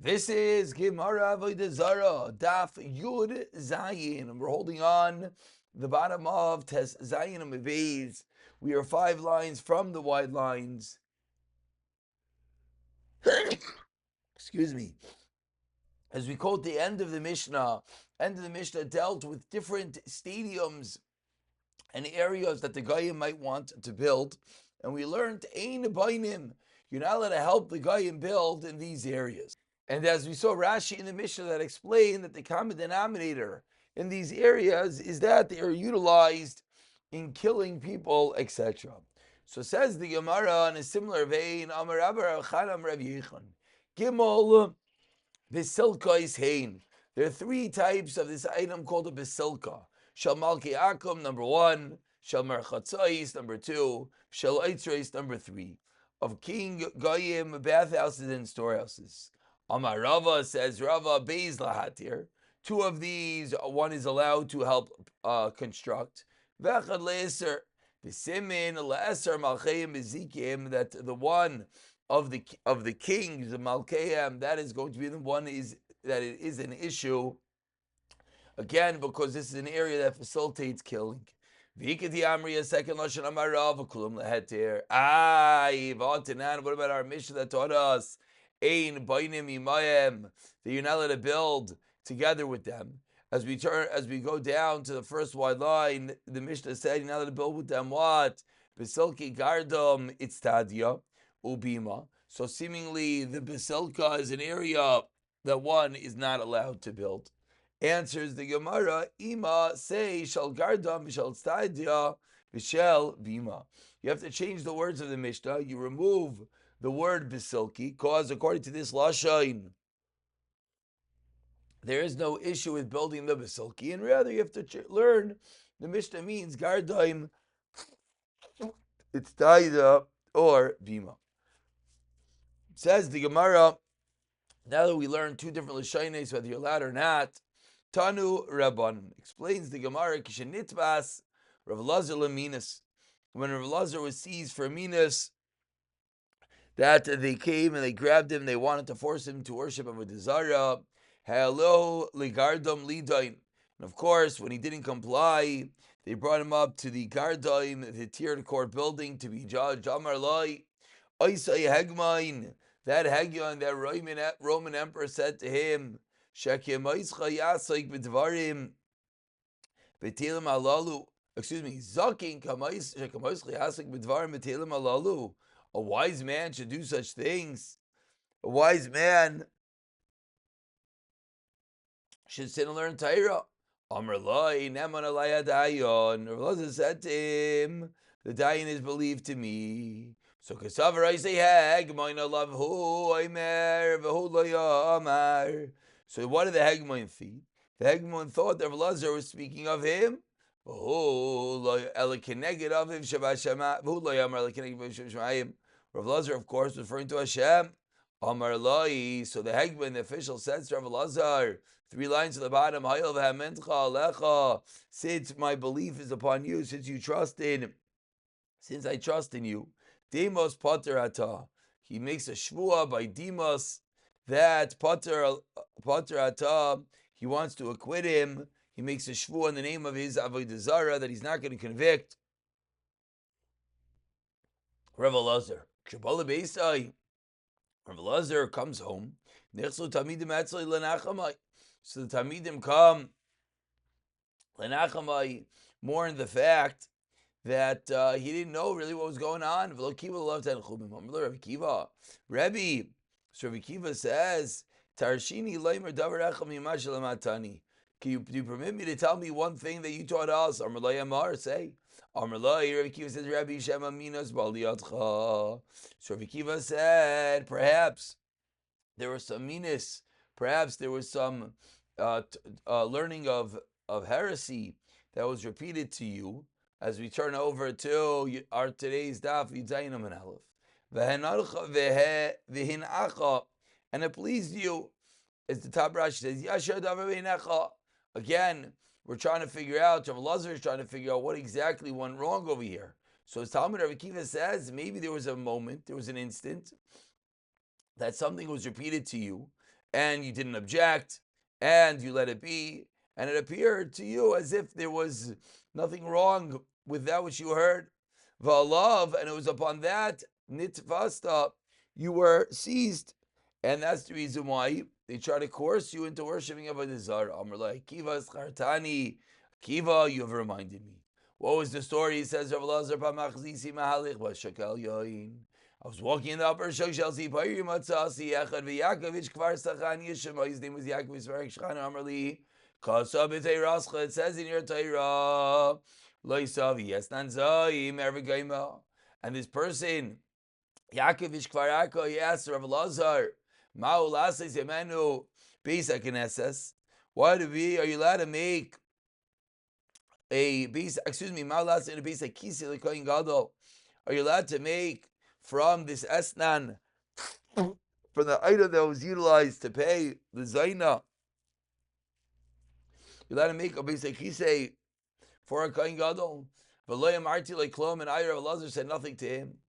This is Gemara Avodah Zarah, Daf Yud Zayin, and we're holding on the bottom of Tes Zayin and Meves. We are 5 lines from the wide lines. Excuse me. As we quote the end of the Mishnah, dealt with different stadiums and areas that the Goyim might want to build, and we learned Ein Bainim. You're not allowed to help the Goyim build in these areas. And as we saw Rashi in the Mishnah that explained that the common denominator in these areas is that they are utilized in killing people, etc. So says the Gemara in a similar vein, Amar Rabbi Chanam Rav Yechon, Gimel Bisilka is Hain. There are 3 types of this item called a Bisilka. Shal Malki Akum, number 1. Shal Merchatzais, number 2. Shal Eitzreis, number 3. Of king Goyim, bathhouses and storehouses. Amar Rava, says Rava, Beis Lahatir. 2 of these, one is allowed to help construct. Vechad Le'eser, V'simin Le'eser Malcheim Ezikim, that the one of the kings, the Malkeim, that is going to be the one that it is an issue. Again, because this is an area that facilitates killing. V'ikati Amri, a second lashon Amar Rava, Kulum Lehetir. What about our mission that taught us Ein Bainim Imayim, that you're not allowed to build together with them? As we go down to the first wide line, the Mishnah said you're not allowed to build with them what? Besilki Gardam Itztadia Ubima. So seemingly the Basilka is an area that one is not allowed to build. Answers the Gemara, Ima say Shal Gardam Shal Itztadia Vishel Bima. You have to change the words of the Mishnah. You remove the word Basilki, because according to this Lashon, there is no issue with building the Basilki, and rather you have to learn the Mishnah means Gardaim, it's Taida or Bima. Says the Gemara, now that we learned 2 different Lashones, whether you're allowed or not, Tanu Rabban explains the Gemara, Kishenitbas Rav Lazar Leminas. When Rav Lazar was seized for Minas, that they came and they grabbed him, they wanted to force him to worship Avodah Zarah. Hello, Ligardam Lidain. And of course, when he didn't comply, they brought him up to the Gardaim, the tiered court building, to be judged. Amar Lai, Oisai Hegmain, that Hegyon, that Roman emperor said to him, Shekem Oischa Yasaik B'dvarim, B'tilim Alalu, Zakin Shekem Oischa Yasaik B'dvarim B'tilim Alalu. A wise man should do such things. A wise man should sit and learn Torah. Amar Loi, Neman Alaya Dayan. Rav Lazar said to him, the Dayan is believed to me. So Kasavar I say Hegmoin Alavhu Omer V'hu Lo Amar. So what did the Hegmoin think? The Hegmoin thought that Rav Lazar was speaking of him. V'hu Lo Elikineged of him Shabashama. V'hu Lo Amar Elikineged of him Shabashama. Rav Lazar, of course, was referring to Hashem. Amar Loi. So the Hegman, the official, says to Rav Lazar, 3 lines at the bottom, Hayil v'hamentcha alecha. Since my belief is upon you, since I trust in you, Demos pater ata. He makes a shvua by Demos that pater ata. He wants to acquit him. He makes a shvua in the name of his Avodah Zarah that he's not going to convict Rav Lazar. Rav Lazar comes home. So the Talmidim come Lenachamai, mourn the fact that he didn't know really what was going on. Rebbe, so Rabbi Kiva says, Tarshini Leimer Davar Echam Yimash Lamatani. Do you permit me to tell me one thing that you taught us? Amar Loi Amar, say. Amar Loi, Rabbi Kiva says, Rabbi Shema Minas Baliyatcha. So Rabbi Kiva said, perhaps there was some minas, perhaps there was some learning of heresy that was repeated to you as we turn over to our today's daf Yudzayin and Aleph. And it pleased you, as the top Rashi says, Yashar davar v'hinecha. Again, we're trying to figure out, Rav Lazar is trying to figure out what exactly went wrong over here. So as Talmud Rav Kiva says, maybe there was a moment, there was an instant that something was repeated to you, and you didn't object, and you let it be, and it appeared to you as if there was nothing wrong with that which you heard. V'alav, and it was upon that nitvasta, you were seized, and that's the reason why they try to coerce you into worshiping Avodah Zarah. Amr like Kiva Schartani, Kiva, you have reminded me. What was the story? He says, Rav Elazar Pamachzisi Mahalich Bashakal Yoin. I was walking in the upper Shokshel Sipayri Matzasi Echad V'Yakovich Kvar Sachan Yishma. His name was Yaakov Yisvarek Shchan Amrli. Kasa B'tei Rascha. It says in your Torah, Lo Yisavi Yesnan Zayim Erv'Gaima. And this person, Yaakov Ishkvarako, he asked Rav Elazar, Ma'u Lases Yemenu Beis HaKnesses. What are you allowed to make a beis? Ma'u Lases in a beis HaKisi L'Koyin Gadol? Are you allowed to make from this esnan, from the item that was utilized to pay the zaina? You're allowed to make a beis HaKisi for a Koyin Gadol? V'lo yamarti leklom, and Rav Elazar said nothing to him.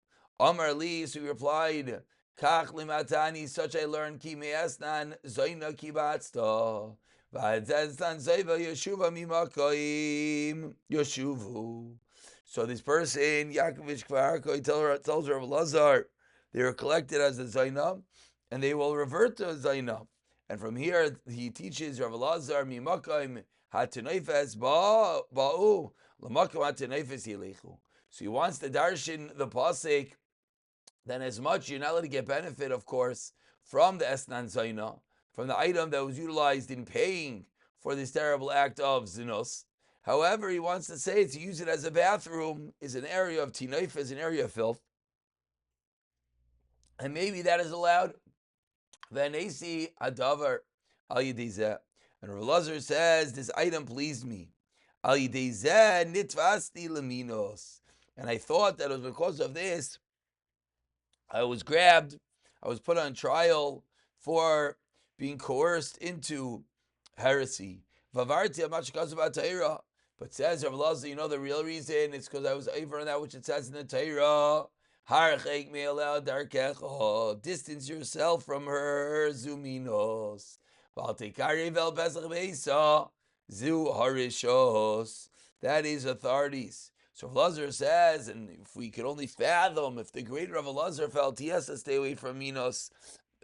Amar li, so he replied, Kach limatani, such I learned, ki me'esnan zaina ki ba'atzta, v'adzan zayva yeshuva mimakoim yeshuvu. So this person, Yaakov Kvarko, he tells Rav Elazar, they were collected as a zaina, and they will revert to a zaina. And from here, he teaches Rav Elazar, mimakoim hatanefes ba'u, l'makom hatanefes yilechu. So he wants to darshan the pasuk. Then as much you're not allowed to get benefit, of course, from the Esnan Zaina, from the item that was utilized in paying for this terrible act of Zinos. However, he wants to say to use it as a bathroom is an area of Tinoif, is an area of filth. And maybe that is allowed. Venesi Adavar Al Yedizeh. And Rav Elazar says, this item pleased me. Al Yedizeh Nitvasti Laminos. And I thought that it was because of this I was grabbed, I was put on trial for being coerced into heresy. Vavarti, I'm not sure about Torah, but says Rav Elazar, the real reason is because I was over on that which it says in the Torah. Harchek me'aleh darkecha, distance yourself from her, zuminos. Valtikari vel pesach beisa, zu harishos. That is authorities. So Rav Elazar says, and if we could only fathom, if the great Rav Elazar felt he has to stay away from minos,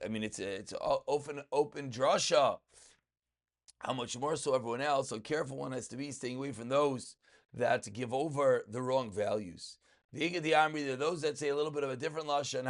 I mean, it's an open drasha. How much more so everyone else? So careful one has to be staying away from those that give over the wrong values. The Amri, there are those that say a little bit of a different lashon.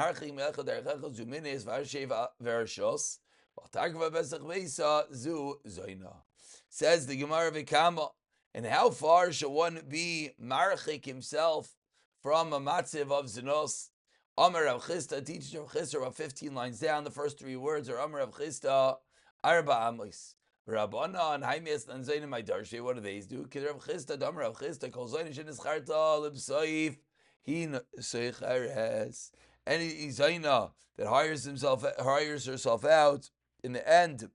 Says the Gemara V'Kama. And how far shall one be marchik himself from a matziv of zinos? Amar Rav Chisda teaches Rav Chisda about 15 lines down. The first three words are Amar Rav Chisda arba amos. Rabbana and Haimes and Zaynim my darshe. What do they do? Kid Rav Chisda, Amar Rav Chisda, Kol Zaynim shenis charta libsaif hin seicheres. Any Zayna that hires herself out in the end.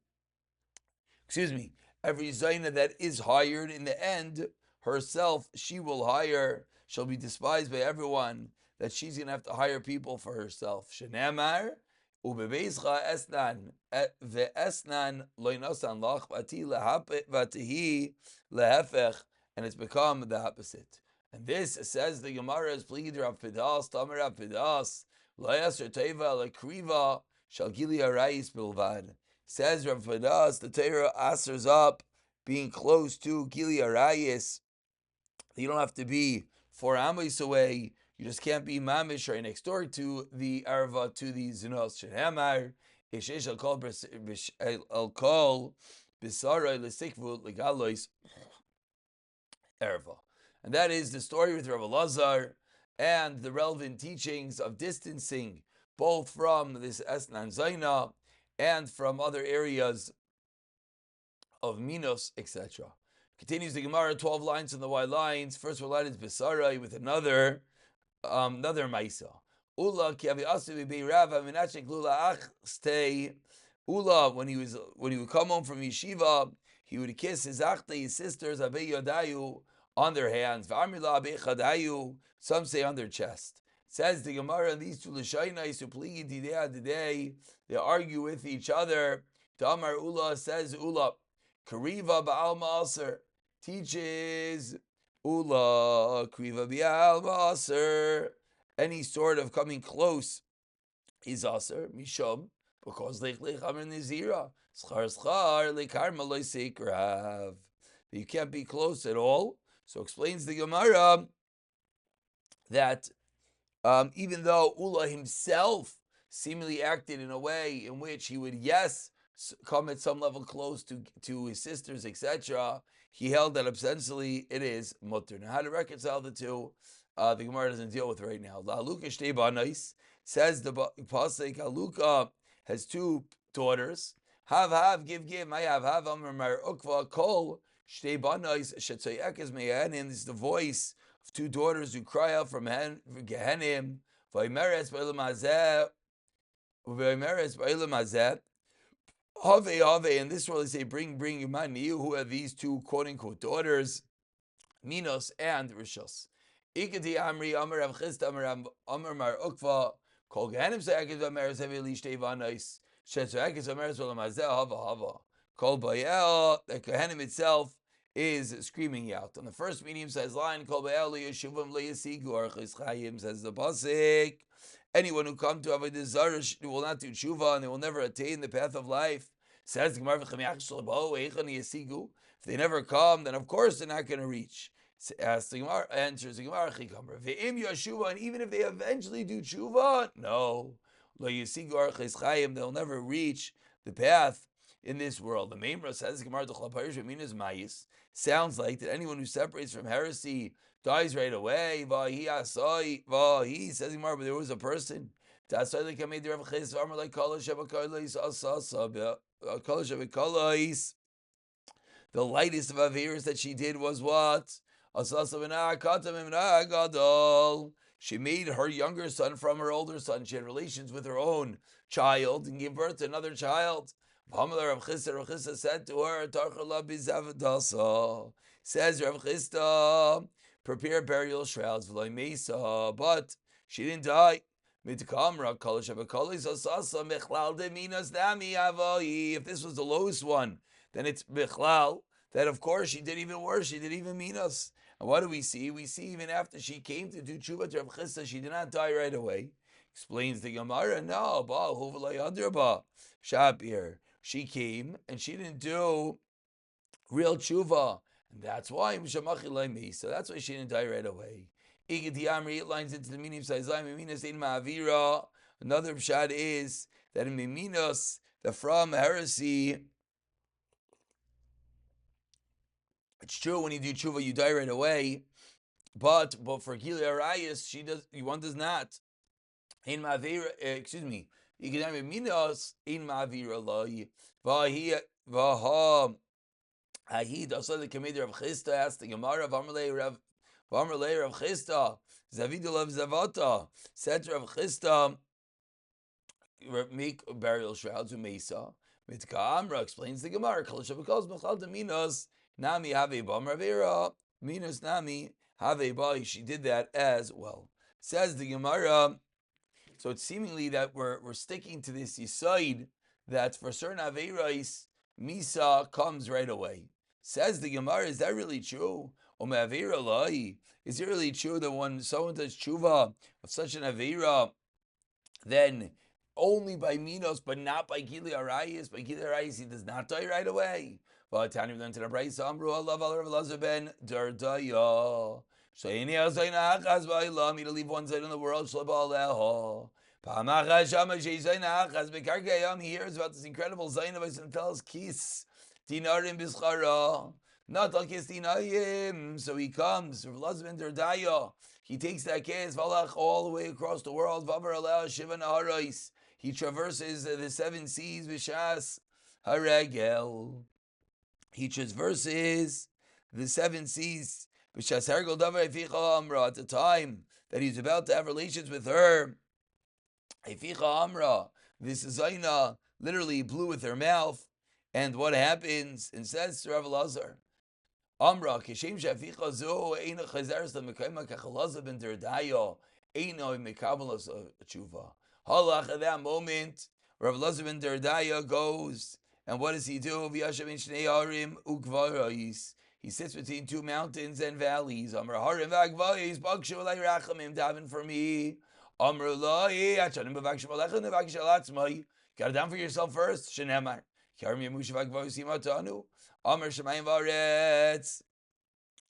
Every Zaina that is hired in the end, herself, she will hire, shall be despised by everyone, that she's going to have to hire people for herself. Shenamar, ubebeizcha esnan, ve'esnan loinasan lach, vatihi lehefech, and it's become the opposite. And this, says the Gemara, is plead Rav Pidas, Tamer Rav Pidas, loyasr teva lekriva, shal gili arayis bilvad. Says Rav Pidas, the Torah asers up being close to Gili Arayis. You don't have to be 4 amos away. You just can't be mamish right next door to the arva, to the zinos. Shehamar, ishesh al kol bisaray lesikvu legalois arva. And that is the story with Rav Elazar and the relevant teachings of distancing both from this Esnan Zaina and from other areas of minos, etc. Continues the Gemara, 12 lines on the Y lines. First one is Besarai with another Maisa. Ula ki avi asu bi Rava minachik lula ach stay. Ula, when he would come home from yeshiva, he would kiss his achte, his sisters, abe yodayu, on their hands. V'amila abe chadayu, some say on their chest. Says the Gemara, these two l'shaynais who plead today, they argue with each other. Damar Ula, says Ula, Kariva Ba'al Ma'aser, teaches Ula, Kariva Ba'al Ma'aser, any sort of coming close is Aser, Mishom, because Lech Amr Nizira, Schar Lekarma Loisekrav. You can't be close at all. So explains the Gemara that even though Ula himself seemingly acted in a way in which he would, yes, come at some level close to his sisters, etc., he held that ostensibly it is mutter. Now, how to reconcile the two, the Gemara doesn't deal with right now. La'aluka shtei banais, says the pasuk, Aluka has two daughters. Have, give, my have, amar mar ukva kol shtei banais shetzayekes me'anim. This is the voice of two daughters who cry out from Gehenim. Vaymeres ba'elam hazeh, vaymeres ba'elam hazeh. Have, and this will say, bring your money. Who are these two quote unquote daughters? Minos and Rishos. Ikati Amri, Amar Rav Chisda, Amar Mar Ukva, Kol Gehenim Sayakis Vameres Hevi Lishtei Vanais, Shet Sayakis Vameres Valamazeh Hava. Kol Bayel, the Gehenim itself is screaming out. On the first medium-sized line, Kol Bayel Yeshuvam Leyasigu Archis Chayim, says the pasuk. Anyone who come to Avodah Zarah will not do tshuva and they will never attain the path of life. Says the Gemara, if they never come, then of course they're not going to reach. Asks the Gemara, answers the Gemara, and even if they eventually do tshuva, no, they'll never reach the path in this world. The Memra says the Gemara, sounds like that anyone who separates from heresy dies right away. Vahi, says the Gemara, but there was a person. The lightest of averas that she did was what? She made her younger son from her older son. She had relations with her own child and gave birth to another child. Rav Chisda said to her, says Rav Chisda, prepare burial shrouds, but she didn't die. If this was the lowest one, then it's Bichlal, that of course she did even worse, she did even minas. And what do we see? We see even after she came to do tshuva to Rav Chisda, she did not die right away. Explains the Gemara, no, Shabir. She came and she didn't do real tshuva. And that's why, so that's why she didn't die right away. It lines into the meaning of Saizai, Miminas in Ma'avira. Another pshat is that in Miminas, the from heresy, it's true when you do tshuva, you die right away. But for Gili Arayas, one does not. In Ma'avira, excuse me. Miminas in Ma'avira loy. Vahid also the commander of Chisda asked the Gemara of Amalei Rav Chisda, Zavidul of Zavata, said to Rav Chisda, make burial shrouds with Mesa. Mitka Amra explains the Gemara, Kol Shabakos Mechal Minos, Nami Have Bam Ravera, Minos Nami Have Ba, she did that as well. Says the Gemara, so it's seemingly that we're sticking to this Yisaid, that for certain Aveirais, Misa comes right away. Says the Gemara, is that really true? Is it really true that when someone does tshuva of such an Aveira, then only by Minos, but not by Gili Arayis? By Gili Arayis, he does not die right away. But Tani learned to the Bryce, Amru Allah, Alav ben Dardaya. So he to leave one side in the world, he hears about this incredible Zainavais and tells Kis Dinarim Bizchara. Not al Kis Dinayim. So he comes, Rav ben Dardaya. He takes that case all the way across the world. He traverses the 7 seas, Bishas Haregel. He traverses the 7 seas. At the time that he's about to have relations with her, this Zaina literally blew with her mouth. And what happens? And says to Rav Lazar, Amra, Kishem Shaficha Zo, Eina Chazaris Lamekayma Kachalaza ben Derdayo, Eino Mekabalas Tshuva. Halach, at that moment, Rav Lazar ben Derdaya goes And what does he do? V'yashav in shnei harim ukvaros. He sits between two mountains and valleys. Amar harim v'agvaros bakshu alei rachamim, daven for me. Amar loi achanim b'vakshu alecha nevakshu alatzmai. Got it down for yourself first. Shenemar. Harim yamush v'agvaros imatanu. Amar shemayim v'aretz.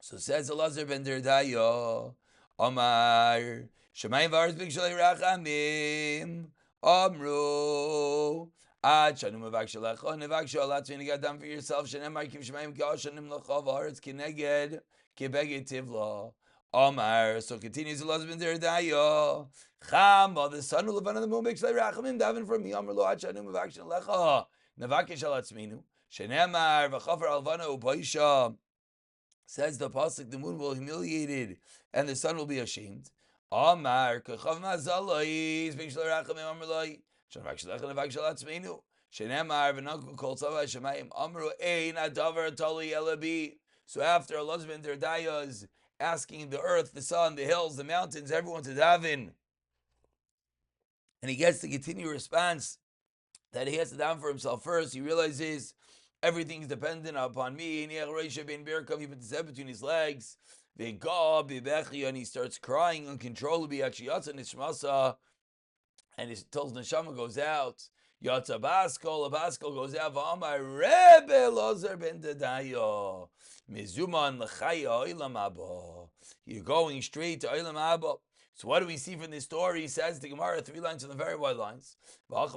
So says Elazar ben Derdaya. Amar shemayim v'aretz bakshu alei rachamim. Amru. Ad shanu mevakshu lecha nevakshu alatzmai. Got it down for yourself. Shenemar kiv shemayim k'ashanim lecha v'aretz kineged kibeged tivla. Omar, so continues Elazar ben Derdaya. Chama, the son of Levan of the moon, makes like rachamim, daven for me. Amar lo achanu mevakshin lecha nevakish alatzminu. Shenemar v'chafer alvana upaisha. Says the pasuk, the moon will be humiliated and the sun will be ashamed. Amar kachav mazalais makes like rachamim. Amar lo shenevakish lecha nevakish alatzminu. Shenemar v'naku kol tzava shemayim. Amru ein adavar tali elabi. So after Elazar ben Derdaya is asking the earth, the sun, the hills, the mountains, everyone to daven, and he gets the continued response that he has to daven for himself first. He realizes everything is dependent upon me. And he puts his head between his legs, and he starts crying uncontrollably. And until his neshama goes out. Yatsa Baskol, a Baskol goes out. V'amar Rebbe Elazar ben Derdaya. Mizuman l'chaya olam haba. You're going straight to olam haba. So what do we see from this story? He says the Gemara, 3 lines on the very wide lines. What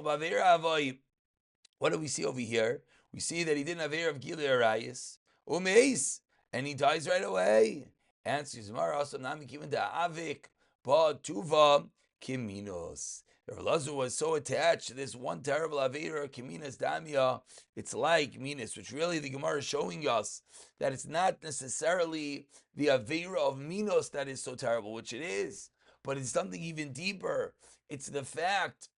do we see over here? We see that he didn't have air of Gili Arayis, Umeis, and he dies right away. Answers Gemara, also Nami Kimin Avik, Ba Tuva Kiminos. Elazar was so attached to this one terrible Aveira, Kiminas Damia, it's like Minas, which really the Gemara is showing us that it's not necessarily the Aveira of Minos that is so terrible, which it is, but it's something even deeper. It's the fact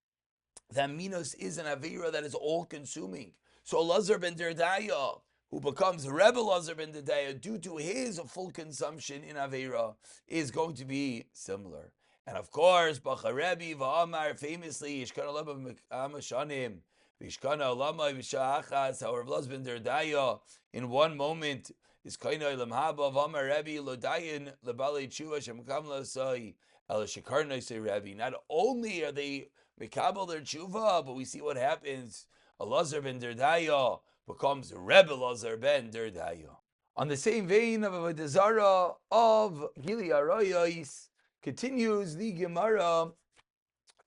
that Minos is an Aveira that is all-consuming. So Elazar ben Derdaya, who becomes Rebbe Elazar ben Derdaya due to his full consumption in Aveira, is going to be similar. And of course, Bacharebi v'Amar famously, Yishkana Lama Amashanim, Vishkana Lama Vishachas, however, Elazar ben Derdaya, in one moment, is Kaina Ilam Haba v'Amar Rebbe Lodayin Lebali Tshuva Shemkam Lasai El Shekarna say Rebbe. Not only are they Mekabel their Tshuva, but we see what happens. Elazar ben Derdaya becomes Rebbe Elazar ben Derdaya. On the same vein of Avodah Zarah of Gili Arayos, continues the Gemara,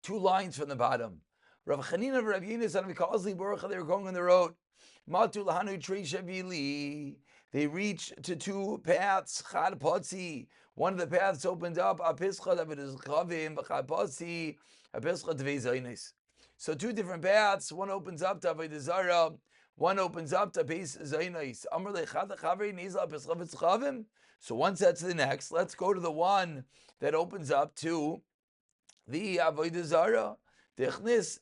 2 lines from the bottom. Rav Chanina of Rav Yinus and Vikazli Baruch, they were going on the road. Matu lahanu trei shavili. They reached to 2 paths. Chad potzi. One of the paths opened up. Apischa david chavim. Chad potzi. Apischa tvei zaynis. So 2 different paths. One opens up to Avodah Zarah. One opens up to Beis Zaynis. Amr lechad lechavri nizla apischa v'tzchavim. So one said to the next, let's go to the one that opens up to the Avodah Zarah. Dinechis,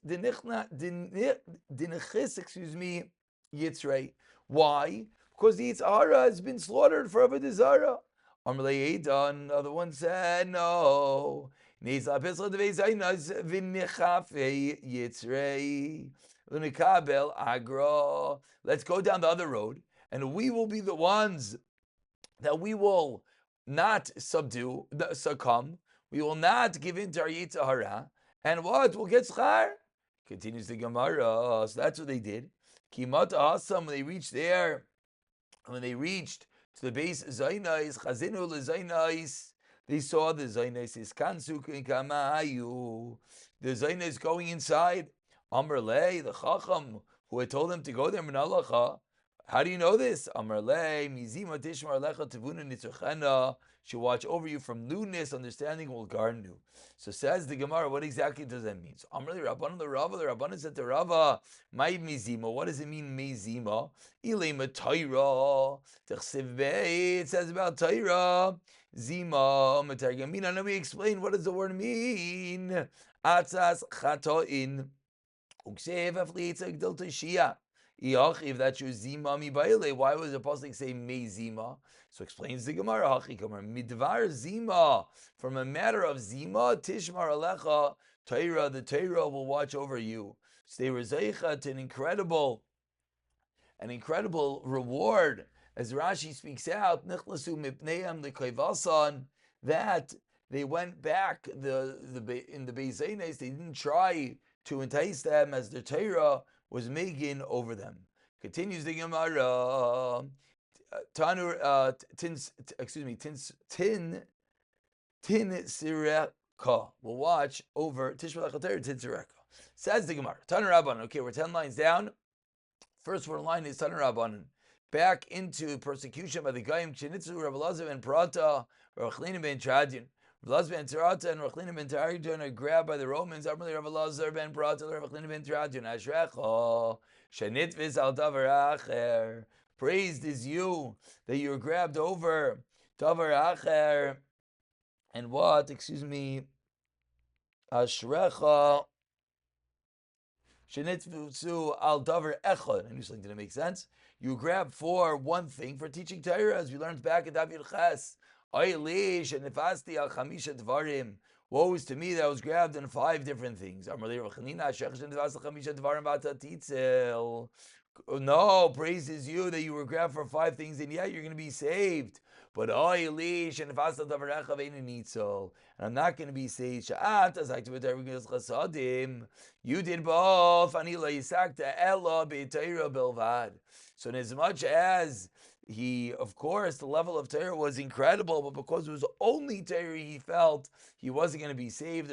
Yitzrei. Why? Because the Yitzhara has been slaughtered for Avodah Zarah. Amrlei Eidan, another one said, no. Nizla Pesach Devei Zaynas V'nichafe Yitzrei L'nikabel Agra. Let's go down the other road, and we will be the ones that we will not succumb. We will not give in to our Yitzhara. And what? We'll get schar. Continues the Gemara. So that's what they did. Kimat Asam, when they reached there, when they reached to the base Zainais, Chazinu leZainais, they saw the Zainais is Kansuk in Kamayu. The Zainais going inside. Amr Le, the Chacham, who had told them to go there, Menalacha. How do you know this? Amar le, mizima tishmar lecha tevuna nitzuchena. She'll watch over you from lewdness, understanding will guard you. So says the Gemara, what exactly does that mean? So Amar le Rabbanan the Rava, the Rabbanan said to Rava, my mizima, what does it mean mizima? Ilema Torah, techsiv bei, it says about Torah. Zima, matargamina, now we explain what does the word mean. Atzas chatoin, uksev afliitza gdel toshia. If that's your zima mi baile, why was the pasuk say me zima? So explains the Gemara, Hachikamar midvar zima, from a matter of zima tishmar alecha Torah, the Torah will watch over you. So they were zeicha to an incredible an incredible reward, as Rashi speaks out, Nichlasu mipneim l'koivasan, that they went back in the Beis Eines, they didn't try to entice them as the Torah was making over them. Continues the Gemara. Tin Sireka. We'll watch over Tishma Lachater Tin Sireka. Says the Gemara. Tanur Rabbanan. Okay, we're 10 lines down. First one line is Tanur Rabbanan. Back into persecution by the Goyim. Chenitzu Rav Elazar ben Prata, Rav Chlina ben Tradian. Rav Elazar ben Tarata and Rav Chlina ben Tradian are grabbed by the Romans. Amrli Rav Elazar ben Prata, Rav Chlina ben Tradian. Ashrecha. Shenitvis al davar acher. Praised is you that you were grabbed over davar acher. And what? Excuse me. Ashrecha. Shenitzu al davar echad. I knew something didn't make sense. You grab for one thing for teaching Torah, as we learned back at Daf Yomi Clear Concise. And nefasti al chamisha dvarim. Woe is to me that I was grabbed in 5 different things. No, praise is you that you were grabbed for 5 things, and yet you're going to be saved. But and I'm not going to be saved. You did both. So in as much as he, of course, the level of Torah was incredible, but because it was only Torah, he felt he wasn't going to be saved.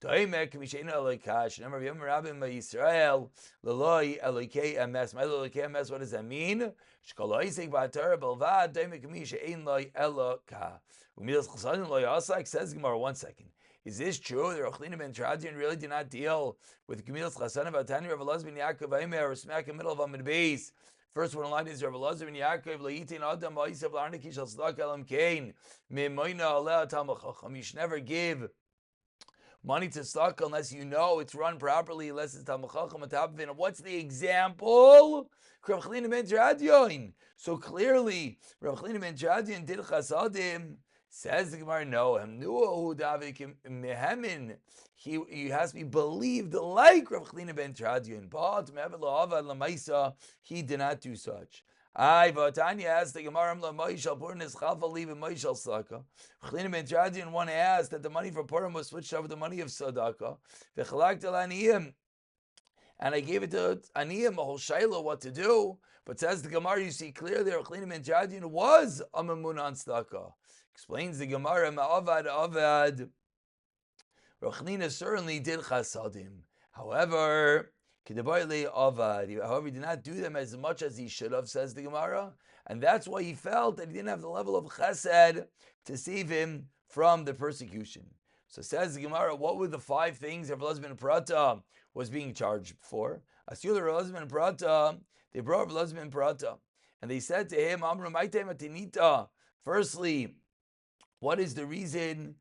Toimek Mishena Elokash. Remember, Yom Rabbim Yisrael Leloi Elokei Emes. My Elokei Emes. What does that mean? Shkoloisik B'Torah Belvad. Toimek Misha Ein Loi Eloka. Umidas Chasadim Loi Asak. Says Gemara. 1 second. Is this true? The Rav Chlina ben Tradian really did not deal with Gemilas Chasadim Vatani Rav Elazar ben Yaakov Aimer, or smack in the middle of Amid Beis. First one line is Rav Elazar ben Yaakov Leitin Adam Ma'asav L'Arniki Shal Tzedakah Elam Kain Me'moina Aleh Talmud Chacham. You should never give money to tzedakah unless you know it's run properly, unless it's Talmud Chacham on top of it. And what's the example? Rav Chlina ben Tradian. So clearly, Rav Chlina ben Tradian did chasadim. Says the Gemara, no. He has to be believed like Rav Chlina ben Tradian. But he did not do such. Vatanya asked the Gemara, Chlina ben Tradian one asked that the money for Purim was switched over to the money of Sadaqah. And I gave it to Aniyim, a whole shayla, what to do. But says the Gemara, you see clearly Chlina ben Tradian was a mamun on Sadaqah. Explains the Gemara, Avad. Rav Chlina certainly did chasadim. However, he did not do them as much as he should have, says the Gemara. And that's why he felt that he didn't have the level of chesed to save him from the persecution. So says the Gemara, what were the 5 things that Rav Elazar ben Prata was being charged for? Asur Rav Elazar ben Prata, they brought Rav Elazar ben Prata, and they said to him, Amru maitem atinita. Firstly, what is the reason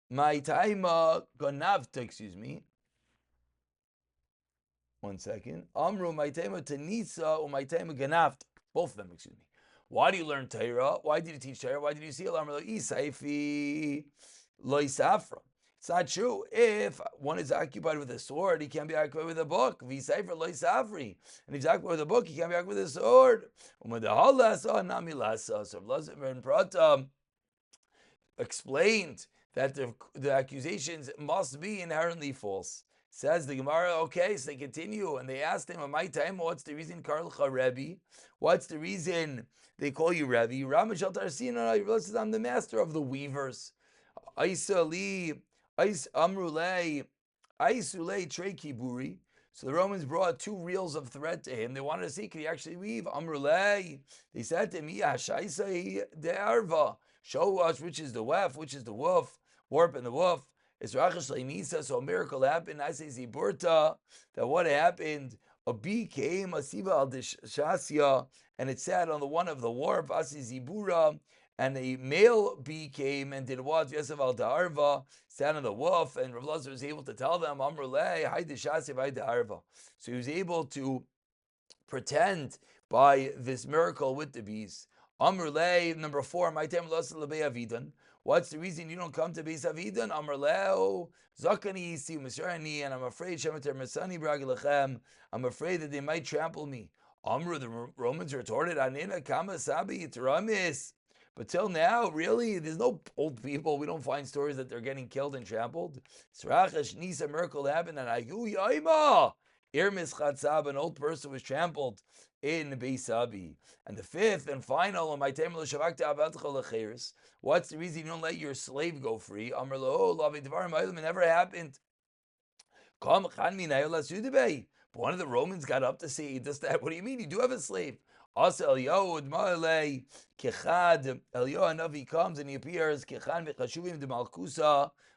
my taima ganavta, excuse me. 1 second. Amru my taima tanisa or my taima ganavta. Both of them, excuse me. Why do you learn Torah? Why did you teach Torah? Why did you see Amru isaifi loy safra? It's not true. If one is occupied with a sword, he can't be occupied with a book. V'isaifer loy safri. And if he's occupied with a book, he can't be occupied with a sword. So Elazar ben Prata explained that the accusations must be inherently false. Says the Gemara, okay, so they continue and they asked him, my time, what's the reason Karlcha Rebbe? What's the reason they call you Rebbe? Ramashal Tarsina, you realize I'm the master of the weavers. Aisuli, Amrulei, Aisulei Trei Kiburi. So the Romans brought 2 reels of thread to him. They wanted to see, could he actually weave? Amrulei. They said to him, Yashaisai de Arva. Show us which is the weft, which is the warp and the woof. It's Rachash Leinisa, so a miracle happened. I say Ziburta, that what happened, a bee came, a Siva al Deshasya, and it sat on the one of the warp, Asi Zibura, and a male bee came and did what? Yosef al Da'arva, sat on the woof, and Rav Elazar was able to tell them, Amrulei, Hai Deshasya, Hai Da'arva. So he was able to pretend by this miracle with the bees. Amrulei, number 4, my time lost the Avidan. What's the reason you don't come to Beis Avidan? Amar Leo, Zakani Yisi Misrani, and I'm afraid Shemater Masani Bragilechem. I'm afraid that they might trample me. Amru, the Romans retorted, Anina Kama Sabi Yitaramis. But till now, really, there's no old people. We don't find stories that they're getting killed and trampled. Srachash Nisa miracle happened, and Ayu Yaima. Irmis Chatzab, an old person was trampled in Beis Abi. And the fifth and final, what's the reason you don't let your slave go free? It never happened. But one of the Romans got up to say, what do you mean? You do have a slave. Also, Eliyahu Hanavi comes and he appears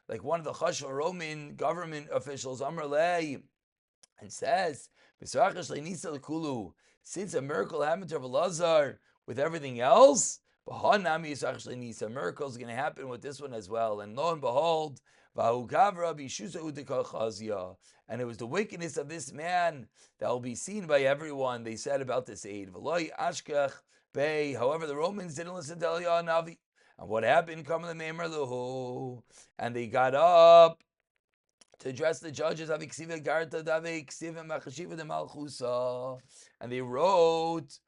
like one of the Chashva Roman government officials, and says, since a miracle happened to Avodah Zarah with everything else, a miracle is going to happen with this one as well. And lo and behold, and it was the wickedness of this man that will be seen by everyone. They said about this aid. However, the Romans didn't listen to Eliyahu Navi. And what happened? And they got up to address the judges. And they wrote,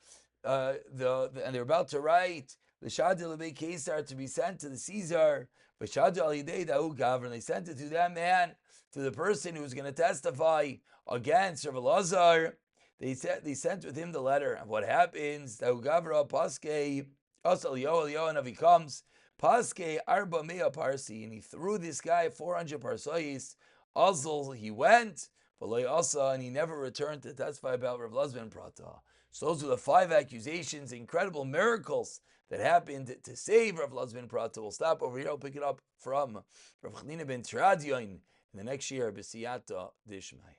and they're about to write the Shadil Lebei Caesar to be sent to the Caesar. And they sent it to that man, to the person who was going to testify against Rav Elazar. They sent with him the letter. And what happens? Paske, and he comes, Paske Arba Mea Parsi, and he threw this guy 400 parsais. Azul, he went, and he never returned to testify about Rav Elazar ben Prata. So those were the 5 accusations, incredible miracles that happened to save Rav Elazar ben Prata. We'll stop over here. I'll pick it up from Rav Chanina ben Tradion in the next year, B'siyata Dishmai.